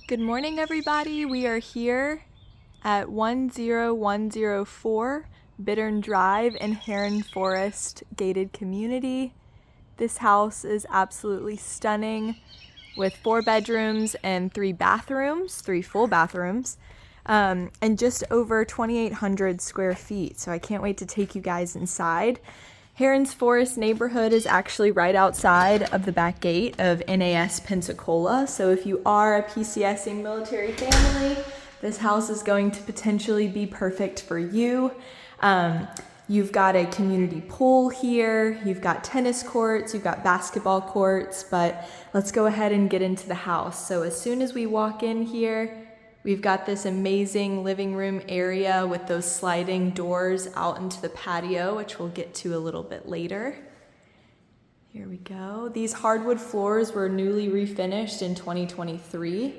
Good morning, everybody. We are here at 10104 Bittern Drive in Heron Forest Gated Community. This house is absolutely stunning with 4 bedrooms and 3 bathrooms, 3 full bathrooms, and just over 2,800 square feet. So I can't wait to take you guys inside. Heron's Forest neighborhood is actually right outside of the back gate of NAS Pensacola. So if you are a PCSing military family, this house is going to potentially be perfect for you. You've got a community pool here, you've got tennis courts, you've got basketball courts, but let's go ahead and get into the house. So as soon as we walk in here, we've got this amazing living room area with those sliding doors out into the patio, which we'll get to a little bit later. Here we go. These hardwood floors were newly refinished in 2023.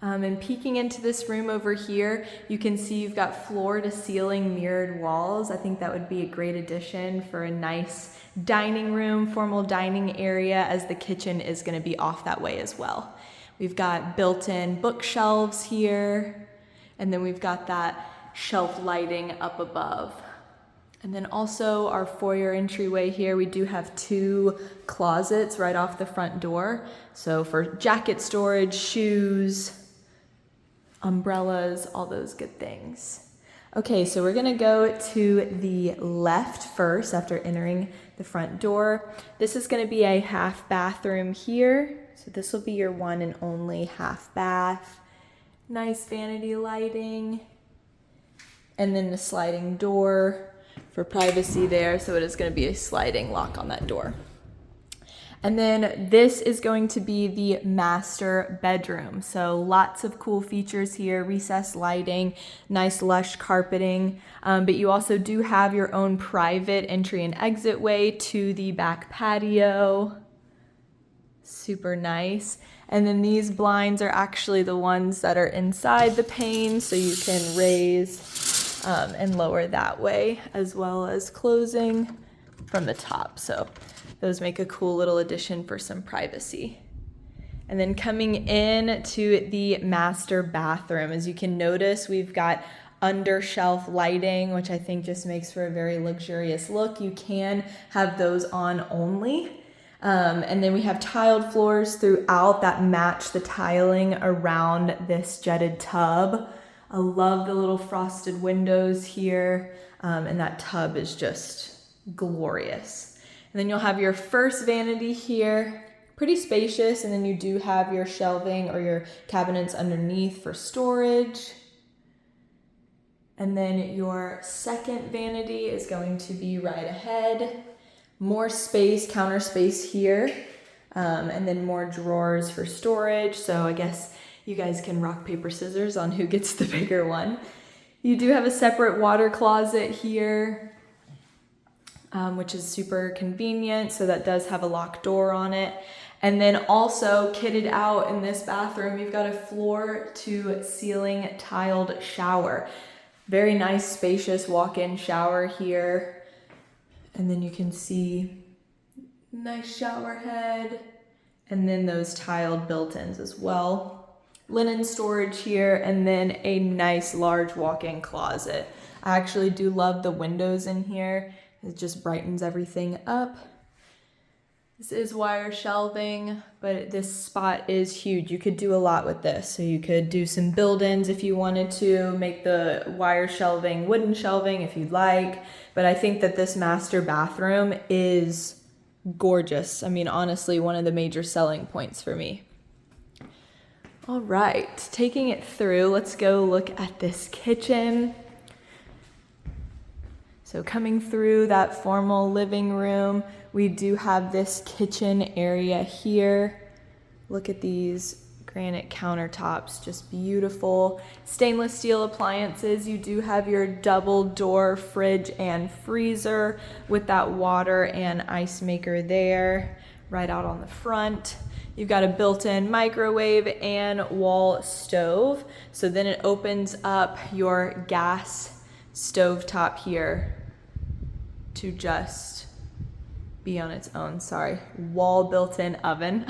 And peeking into this room over here, you can see you've got floor to ceiling mirrored walls. I think that would be a great addition for a nice dining room, formal dining area, as the kitchen is going to be off that way as well. We've got built-in bookshelves here, and then we've got that shelf lighting up above. And then also our foyer entryway here, we do have 2 closets right off the front door. So for jacket storage, shoes, umbrellas, all those good things. Okay, so we're gonna go to the left first after entering the front door. This is gonna be a half bathroom here. So this will be your one and only half bath. Nice vanity lighting. And then the sliding door for privacy there. So it is gonna be a sliding lock on that door. And then this is going to be the master bedroom. So lots of cool features here, recessed lighting, nice lush carpeting, but you also do have your own private entry and exit way to the back patio. Super nice. And then these blinds are actually the ones that are inside the pane, so you can raise and lower that way, as well as closing from the top. So those make a cool little addition for some privacy. And then coming in to the master bathroom, as you can notice, we've got under shelf lighting, which I think just makes for a very luxurious look. You can have those on only. And then we have tiled floors throughout that match the tiling around this jetted tub. I love the little frosted windows here, and that tub is just glorious. And then you'll have your first vanity here, pretty spacious, and then you do have your shelving or your cabinets underneath for storage. And then your second vanity is going to be right ahead. More space, counter space here, and then more drawers for storage. So I guess you guys can rock, paper, scissors on who gets the bigger one. You do have a separate water closet here, which is super convenient. So that does have a locked door on it. And then also kitted out in this bathroom, you've got a floor to ceiling tiled shower. Very nice, spacious walk-in shower here. And then you can see nice shower head, and then those tiled built-ins as well. Linen storage here, and then a nice large walk-in closet. I actually do love the windows in here. It just brightens everything up. This is wire shelving, but this spot is huge. You could do a lot with this. So you could do some build-ins if you wanted to, make the wire shelving wooden shelving if you'd like. But I think that this master bathroom is gorgeous. I mean, honestly, one of the major selling points for me. All right, taking it through, let's go look at this kitchen. So coming through that formal living room, we do have this kitchen area here. Look at these granite countertops, just beautiful. Stainless steel appliances. You do have your double door fridge and freezer with that water and ice maker there, right out on the front. You've got a built-in microwave and wall stove. So then it opens up your gas stovetop here to just be on its own, wall built-in oven.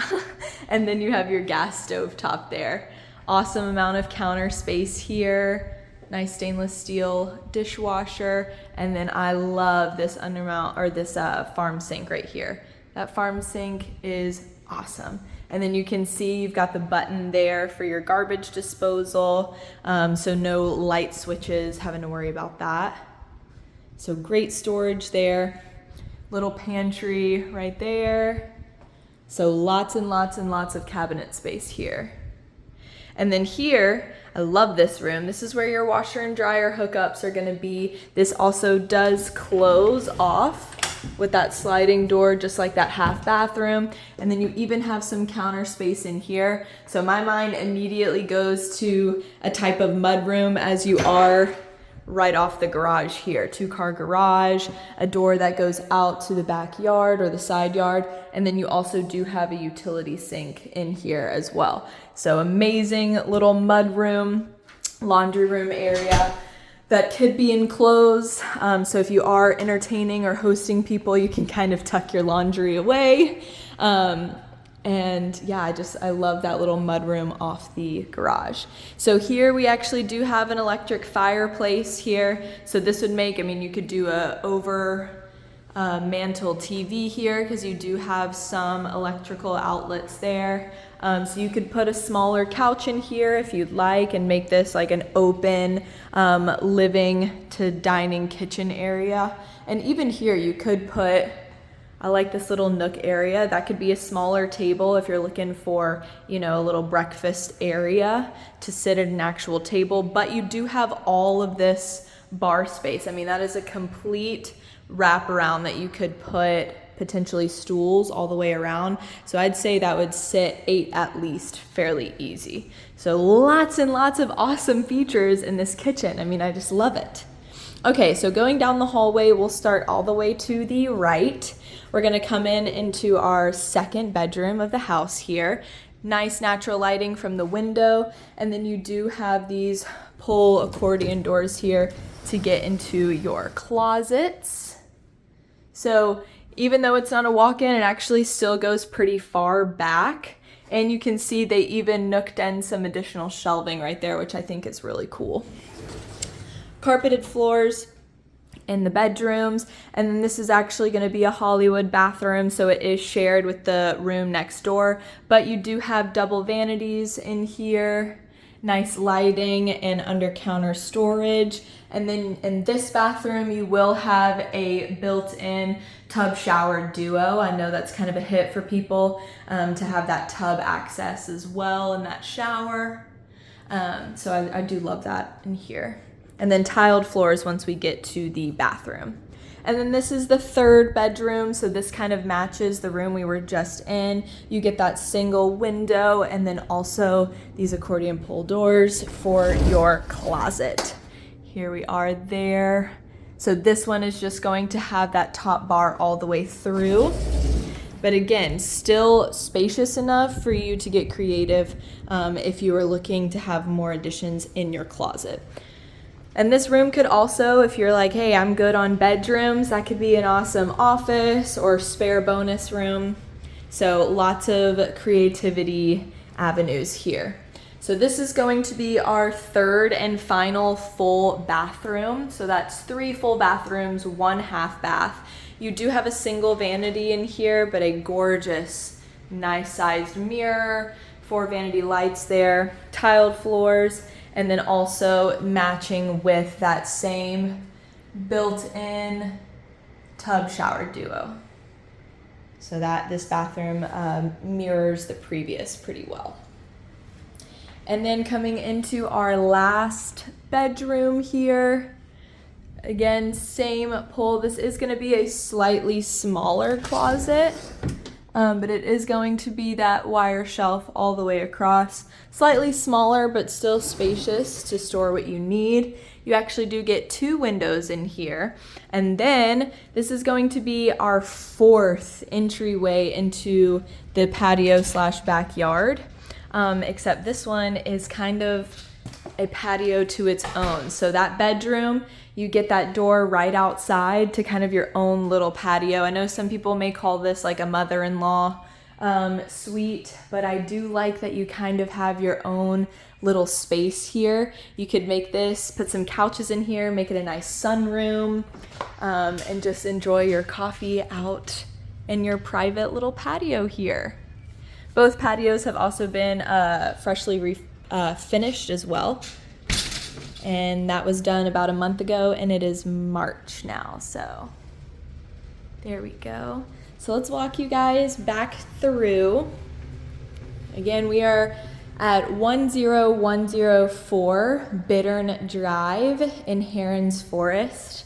And then you have your gas stove top there. Awesome amount of counter space here. Nice stainless steel dishwasher. And then I love this undermount, or this farm sink right here. That farm sink is awesome. And then you can see you've got the button there for your garbage disposal. So no light switches, having to worry about that. So great storage there. Little pantry right there. So lots and lots and lots of cabinet space here. And then here, I love this room. This is where your washer and dryer hookups are gonna be. This also does close off with that sliding door, just like that half bathroom. And then you even have some counter space in here. So my mind immediately goes to a type of mudroom, as you are right off the garage here. 2-car garage, a door that goes out to the backyard or the side yard. And then you also do have a utility sink in here as well. So amazing little mudroom, laundry room area that could be enclosed. So if you are entertaining or hosting people, you can kind of tuck your laundry away. And yeah, I love that little mudroom off the garage. So here we actually do have an electric fireplace here. So this would make, you could do a over mantle TV here, because you do have some electrical outlets there. So you could put a smaller couch in here if you'd like, and make this like an open living to dining kitchen area. And even here you could put, I like this little nook area. That could be a smaller table if you're looking for, a little breakfast area to sit at an actual table. But you do have all of this bar space. That is a complete wraparound that you could put potentially stools all the way around. So I'd say that would sit 8 at least fairly easy. So lots and lots of awesome features in this kitchen. I just love it. Okay, so going down the hallway, we'll start all the way to the right. We're gonna come into our second bedroom of the house here. Nice natural lighting from the window. And then you do have these pull accordion doors here to get into your closets. So even though it's not a walk-in, it actually still goes pretty far back. And you can see they even nooked in some additional shelving right there, which I think is really cool. Carpeted floors in the bedrooms, and then this is actually going to be a Hollywood bathroom, so it is shared with the room next door, but you do have double vanities in here, nice lighting and under counter storage. And then in this bathroom you will have a built-in tub shower duo. I know that's kind of a hit for people to have that tub access as well in that shower, so I do love that in here. And then tiled floors once we get to the bathroom. And then this is the third bedroom, so this kind of matches the room we were just in. You get that single window, and then also these accordion pull doors for your closet. Here we are there. So this one is just going to have that top bar all the way through. But again, still spacious enough for you to get creative if you are looking to have more additions in your closet. And this room could also, if you're like, hey, I'm good on bedrooms, that could be an awesome office or spare bonus room. So lots of creativity avenues here. So this is going to be our third and final full bathroom. So that's 3 full bathrooms, 1 half bath. You do have a single vanity in here, but a gorgeous, nice sized mirror, 4 vanity lights there, tiled floors, and then also matching with that same built-in tub shower duo. So that this bathroom mirrors the previous pretty well. And then coming into our last bedroom here, again, same pull. This is gonna be a slightly smaller closet, but it is going to be that wire shelf all the way across. Slightly smaller, but still spacious to store what you need. You actually do get 2 windows in here. And then this is going to be our 4th entryway into the patio / backyard. Except this one is kind of a patio to its own. So that bedroom, you get that door right outside to kind of your own little patio. I know some people may call this like a mother-in-law suite, but I do like that you kind of have your own little space here. You could make this, put some couches in here, make it a nice sunroom, and just enjoy your coffee out in your private little patio here. Both patios have also been freshly finished as well. And that was done about a month ago, and it is March now, so there we go. So let's walk you guys back through. Again, we are at 10104 Bittern Drive in Herons Forest,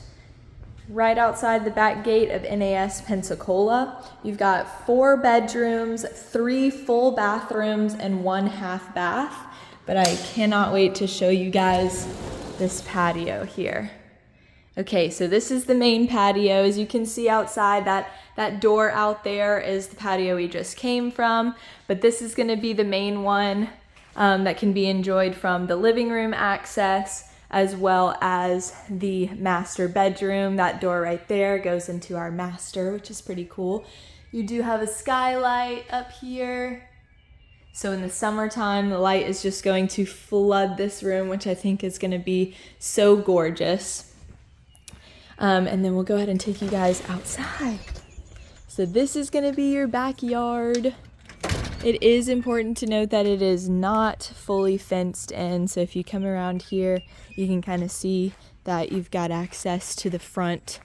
right outside the back gate of NAS Pensacola. You've got 4 bedrooms, 3 full bathrooms, and 1 half bath. But I cannot wait to show you guys this patio here. Okay, so this is the main patio. As you can see outside, that door out there is the patio we just came from, but this is gonna be the main one that can be enjoyed from the living room access, as well as the master bedroom. That door right there goes into our master, which is pretty cool. You do have a skylight up here. So in the summertime, the light is just going to flood this room, which I think is going to be so gorgeous. And then we'll go ahead and take you guys outside. So this is going to be your backyard. It is important to note that it is not fully fenced in. So if you come around here, you can kind of see that you've got access to the front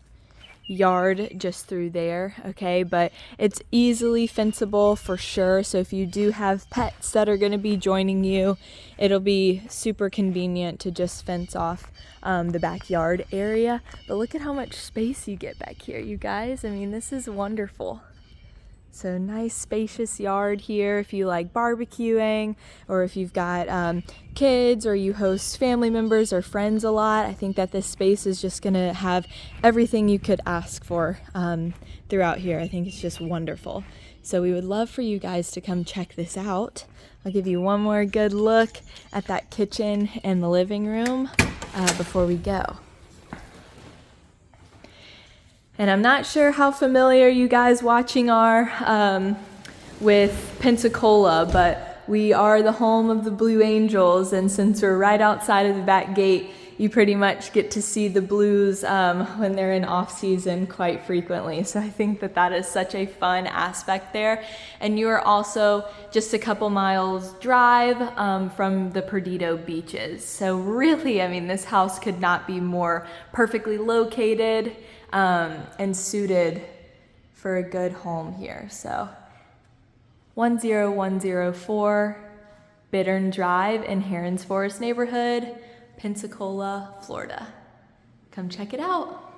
yard just through there, okay? But it's easily fenceable for sure. So if you do have pets that are going to be joining you, it'll be super convenient to just fence off the backyard area. But look at how much space you get back here, you guys. I mean, this is wonderful. So nice spacious yard here if you like barbecuing, or if you've got kids, or you host family members or friends a lot. I think that this space is just gonna have everything you could ask for throughout here. I think it's just wonderful. So we would love for you guys to come check this out. I'll give you one more good look at that kitchen and the living room before we go. And I'm not sure how familiar you guys watching are with Pensacola, but we are the home of the Blue Angels, and since we're right outside of the back gate, you pretty much get to see the Blues when they're in off season quite frequently. So I think that that is such a fun aspect there. And you are also just a couple miles drive from the Perdido Beaches. So really, I mean, this house could not be more perfectly located and suited for a good home here. So 10104 Bittern Drive in Herons Forest neighborhood, Pensacola, Florida. Come check it out.